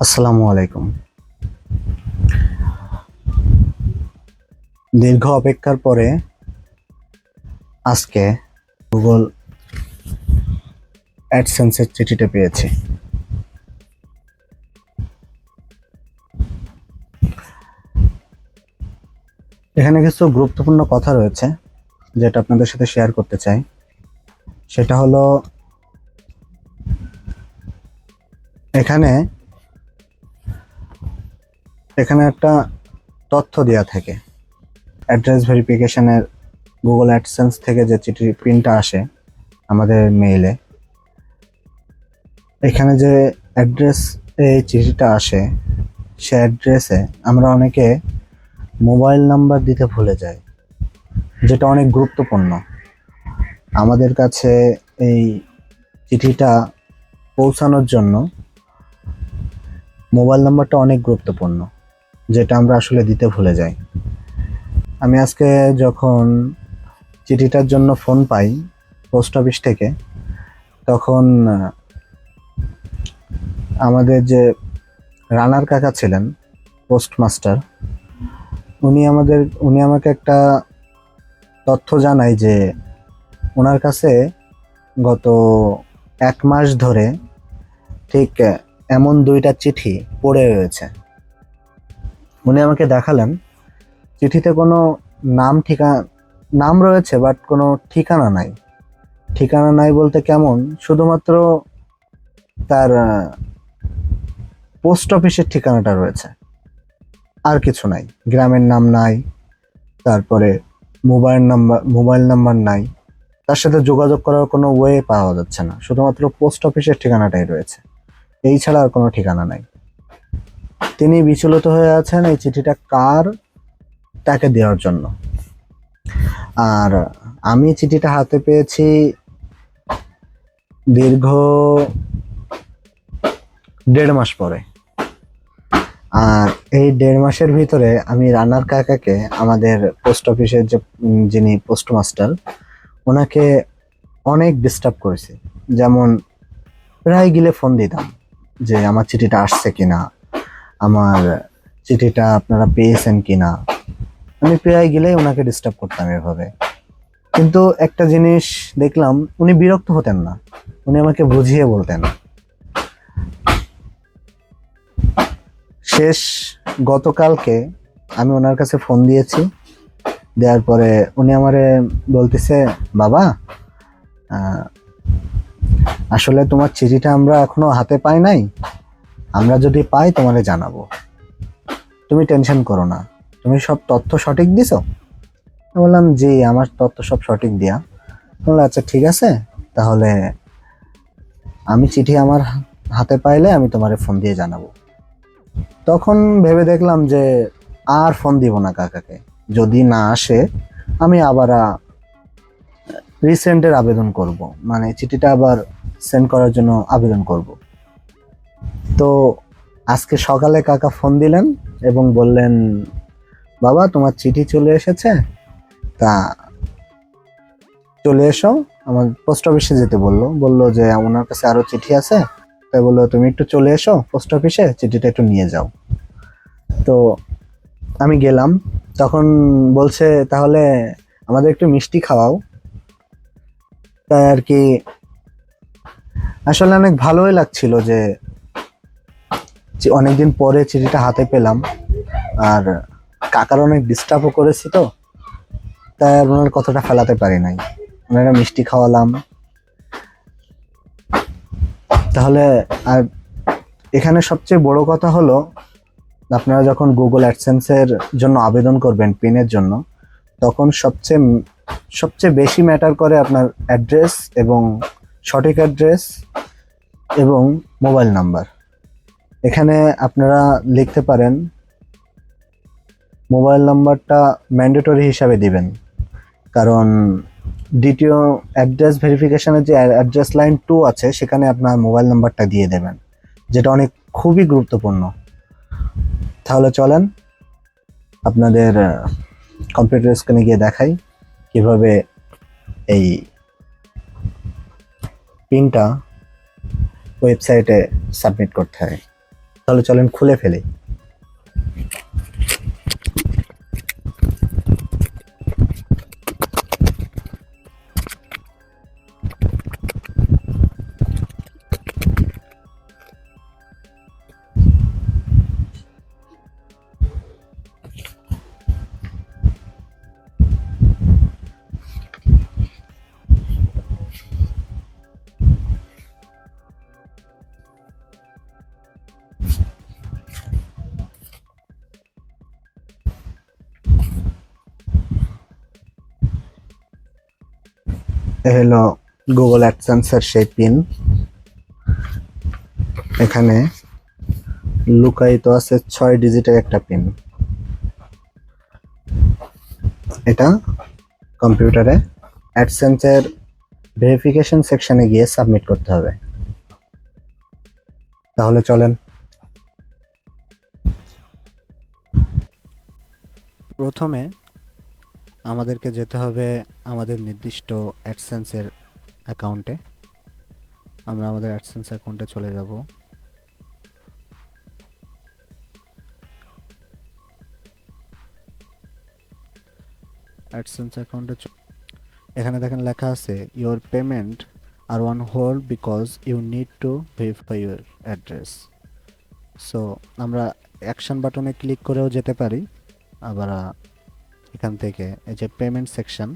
আসসালামু আলাইকুম। দীর্ঘ অপেক্ষার পরে আজকে গুগল অ্যাডসেন্সের চিঠিটা পেয়েছি। এখানে কিছু গুরুত্বপূর্ণ কথা রয়েছে যেটা আপনাদের সাথে শেয়ার করতে চাই। সেটা হলো, এখানে এখানে একটা তথ্য দেওয়া থাকে। অ্যাড্রেস ভেরিফিকেশনের গুগল অ্যাডসেন্স থেকে যে চিঠির প্রিন্টটা আসে আমাদের মেইলে, এখানে যে অ্যাড্রেস এই চিঠিটা আসে, সে অ্যাড্রেসে আমরা অনেকে মোবাইল নাম্বার দিতে ভুলে যাই, যেটা অনেক গুরুত্বপূর্ণ। আমাদের কাছে এই চিঠিটা পৌঁছানোর জন্য মোবাইল নাম্বারটা অনেক গুরুত্বপূর্ণ, যেটা আমরা আসলে দিতে ভুলে যাই। আমি আজকে যখন চিঠিটার জন্য ফোন পাই পোস্ট অফিস থেকে, তখন আমাদের যে রানার কাকা ছিলেন, পোস্টমাস্টার, উনি আমাকে একটা তথ্য জানায় যে ওনার কাছে গত 1 মাস ধরে ঠিক এমন 2টা চিঠি পড়ে রয়েছে। উনি আমাকে দেখালেন চিঠিতে কোনো নাম রয়েছে, বাট কোনো ঠিকানা নাই। ঠিকানা নাই বলতে কেমন, শুধুমাত্র তার পোস্ট অফিসের ঠিকানাটা রয়েছে, আর কিছু নাই। গ্রামের নাম নাই, তারপরে মোবাইল নাম্বার নাই, তার সাথে যোগাযোগ করার কোনো ওয়ে পাওয়া যাচ্ছে না, শুধুমাত্র পোস্ট অফিসের ঠিকানাটাই রয়েছে, এই ছাড়া আর কোনো ঠিকানা নাই। তিনি বিচলিত হয়ে আছেন এই চিঠিটা কার, তাকে দেওয়ার জন্য। আর আমি চিঠিটা হাতে পেয়েছি দীর্ঘ 1.5 মাস পরে। আর এই 1.5 মাসের ভিতরে আমি রানার কাকাকে, আমাদের পোস্ট অফিসের যিনি পোস্টমাস্টার, ওনাকে অনেক ডিস্টার্ব করেছি। যেমন প্রায় গিলে ফোন দিতাম যে আমার চিঠিটা আসছে কিনা, আমার চিঠিটা আপনারা পেয়েছেন কিনা। আমি প্রায় গেলেই ওনাকে ডিস্টার্ব করতাম এভাবে। কিন্তু একটা জিনিস দেখলাম, উনি বিরক্ত হতেন না, উনি আমাকে বুঝিয়ে বলতেন। শেষ গতকালকে আমি ওনার কাছে ফোন দিয়েছি, দেওয়ার পরে উনি আমারে বলতেছে, বাবা আসলে তোমার চিঠিটা আমরা এখনো হাতে পাই নাই, আমরা যদি পাই তোমারে জানাবো, তুমি টেনশন করো না, তুমি সব তথ্য সঠিক দিছো? বললাম জি, আমার তথ্য সব সঠিক দিয়া। বললো আচ্ছা ঠিক আছে, তাহলে আমি চিঠি আমার হাতে পাইলে আমি তোমারে ফোন দিয়ে জানাবো। তখন ভেবে দেখলাম যে আর ফোন দিব না কাকাকে, যদি না আসে আমি আবার রিসেন্টের আবেদন করব, মানে চিঠিটা আবার সেন্ড করার জন্য আবেদন করব। তো আজকে সকালে কাকা ফোন দিলেন এবং বললেন, বাবা তোমার চিঠি চলে এসেছে, তা চলে এসো। আমার পোস্ট অফিসে যেতে বললো যে ওনার কাছে আরো চিঠি আছে, তাই বললো তুমি একটু চলে এসো পোস্ট অফিসে, চিঠিটা একটু নিয়ে যাও। তো আমি গেলাম, তখন বলছে তাহলে আমাদের একটু মিষ্টি খাওয়াও। তাই আর কি, আসলে অনেক ভালোই লাগছিল যে অনেকদিন পরে চিঠিটা হাতে পেলাম। আর কাকার অনেক ডিস্টার্বও করেছি, তো তাই আর ওনার কথাটা ফেলাতে পারি নাই, ওনারা মিষ্টি খাওয়ালাম। তাহলে আর এখানে সবচেয়ে বড় কথা হলো, আপনারা যখন গুগল অ্যাডসেন্সের জন্য আবেদন করবেন পিনের জন্য, তখন সবচেয়ে বেশি ম্যাটার করে আপনার অ্যাড্রেস, এবং সঠিক অ্যাড্রেস এবং মোবাইল নাম্বার। এখানে আপনারা লিখতে পারেন, মোবাইল নাম্বারটা ম্যান্ডেটরি হিসাবে দিবেন, কারণ দ্বিতীয় অ্যাড্রেস ভেরিফিকেশনের যে অ্যাড্রেস লাইন 2 আছে, সেখানে আপনার মোবাইল নাম্বারটা দিয়ে দেবেন, যেটা খুবই গুরুত্বপূর্ণ। তাহলে চলেন আপনাদের কম্পিউটার স্ক্রিনে গিয়ে দেখাই কিভাবে এই পিনটা ওয়েবসাইটে সাবমিট করতে হয়। তাহলে চলেন খুলে ফেলি। এ হলো গুগল অ্যাডসেন্সের সেই পিন। এখানে লুকায়িত আছে 6 ডিজিটের একটা পিন। এটা কম্পিউটারে অ্যাডসেন্সের ভেরিফিকেশন সেকশনে গিয়ে সাবমিট করতে হবে। তাহলে চলেন। প্রথমে আমাদেরকে যেতে হবে আমাদের নির্দিষ্ট অ্যাডসেন্সের অ্যাকাউন্টে। আমরা আমাদের অ্যাডসেন্স অ্যাকাউন্টে চলে যাব। অ্যাডসেন্স অ্যাকাউন্টে এখানে দেখেন লেখা আছে your payment are on hold because you need to verify your address. So আমরা অ্যাকশন বাটনে ক্লিক করেও যেতে পারি, আবার এখান থেকে এই যে পেমেন্ট সেকশন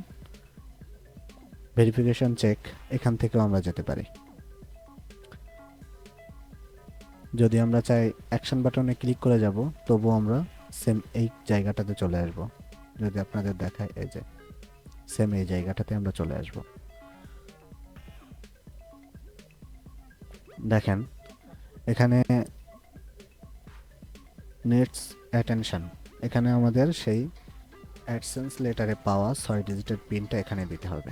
ভেরিফিকেশন চেক, এখান থেকেও আমরা যেতে পারি। যদি আমরা চাই অ্যাকশন বাটনে ক্লিক করে যাব, তবুও আমরা সেম এই জায়গাটাতে চলে আসব। যদি আপনাদের দেখায় এই যে সেম এই জায়গাটাতে আমরা চলে আসব। দেখেন এখানে নেটস অ্যাটেনশন, এখানে আমাদের সেই অ্যাডসেন্স লেটারে পাওয়া 6 ডিজিটের পিনটা এখানে দিতে হবে।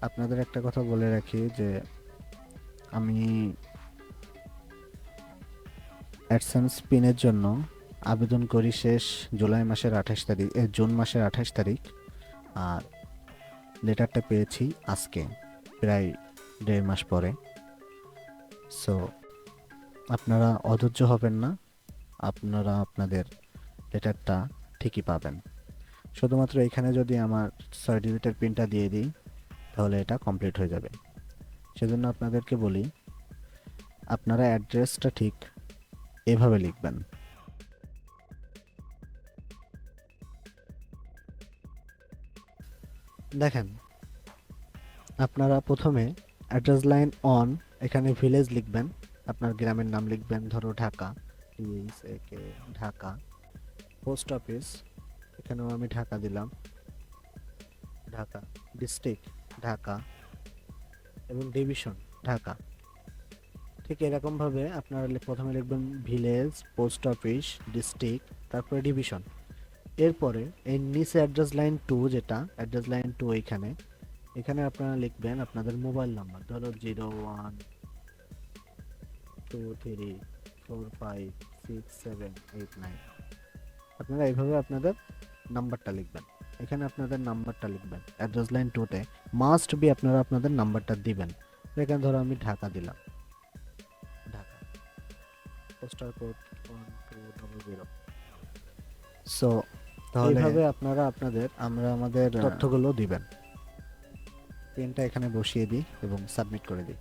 আপনাদের একটা কথা বলে রাখি যে আমি অ্যাডসেন্স পিনের জন্য আবেদন করি শেষ জুন মাসের 28 তারিখ, আর লেটারটা পেয়েছি আজকে, প্রায় 1.5 মাস পরে। সো আপনারা অধৈর্য হবেন না, আপনারা আপনাদের লেটারটা ঠিকই পাবেন। শুধুমাত্র এখানে যদি আমার 6 ডিজিটের পিনটা দিয়ে দিই, তাহলে এটা কমপ্লিট হয়ে যাবে। সেজন্য আপনাদেরকে বলি, আপনারা অ্যাড্রেসটা ঠিক এভাবে লিখবেন। দেখেন আপনারা প্রথমে অ্যাড্রেস লাইন অন, এখানে ভিলেজ লিখবেন, আপনার গ্রামের নাম লিখবেন, ধরো ঢাকা, ঢাকা। পোস্ট অফিস, এখানেও আমি ঢাকা দিলাম, ঢাকা। ডিস্ট্রিক্ট ঢাকা, এবং ডিভিশন ঢাকা। ঠিক এরকমভাবে আপনারা প্রথমে লিখবেন ভিলেজ, পোস্ট অফিস, ডিস্ট্রিক্ট, তারপরে ডিভিশন। এরপরে এই নিচে অ্যাড্রেস লাইন 2, যেটা অ্যাড্রেস লাইন 2, এখানে এখানে আপনারা লিখবেন আপনাদের মোবাইল নাম্বার, ধরো 0123456789। আপনারা এইভাবে আপনাদের নাম্বারটা লিখবেন, এখানে আপনাদের নাম্বারটা লিখবেন। অ্যাড্রেস লাইন 2তে মাস্ট বি আপনারা আপনাদের নাম্বারটা দিবেন। এখানে ধরো আমি ঢাকা দিলাম, ঢাকা, পোস্টাল কোড 1200। সো এইভাবে আপনারা আমরা আমাদের তথ্যগুলো দিবেন। পেনটা এখানে বসিয়ে দিই এবং সাবমিট করে দিই।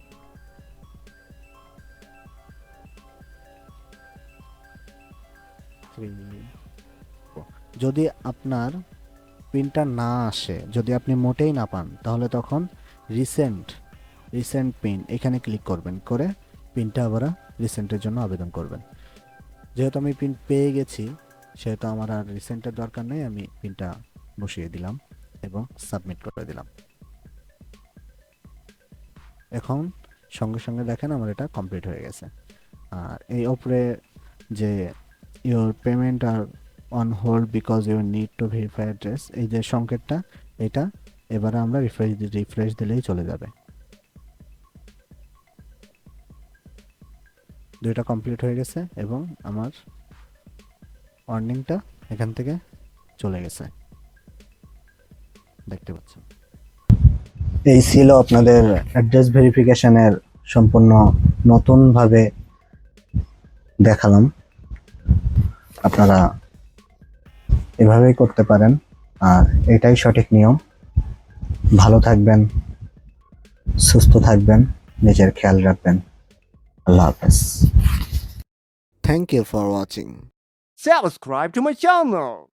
যদি আপনার পিনটা না আসে, যদি আপনি মোটেই না পান, তাহলে তখন রিসেন্ট পিন এখানে ক্লিক করবেন, করে পিনটা আবার রিসেন্টের জন্য আবেদন করবেন। যেহেতু আমি পিন পেয়ে গেছি, সেহেতু আমার আর রিসেন্টের দরকার নেই, আমি পিনটা বসিয়ে দিলাম এবং সাবমিট করে দিলাম। এখন সঙ্গে সঙ্গে দেখেন আমার এটা কমপ্লিট হয়ে গেছে। আর এই উপরে যে your payment are on hold because you need to verify address, এই যে সংকেতটা, এটা এবারে আমরা রিফ্রেশ দিলেই চলে যাবে। দুইটা কমপ্লিট হয়ে গেছে এবং আমার ওয়ার্নিংটা এখান থেকে চলে গেছে, দেখতে পাচ্ছেন। এই ছিল আপনাদের অ্যাড্রেস ভেরিফিকেশনের সম্পূর্ণ নতুনভাবে দেখালাম। আপনারা এভাবেই করতে পারেন, আর এটাই সঠিক নিয়ম। ভালো থাকবেন, সুস্থ থাকবেন, নিজের খেয়াল রাখবেন। আল্লাহ হাফেজ। Thank you for watching. Subscribe to my channel.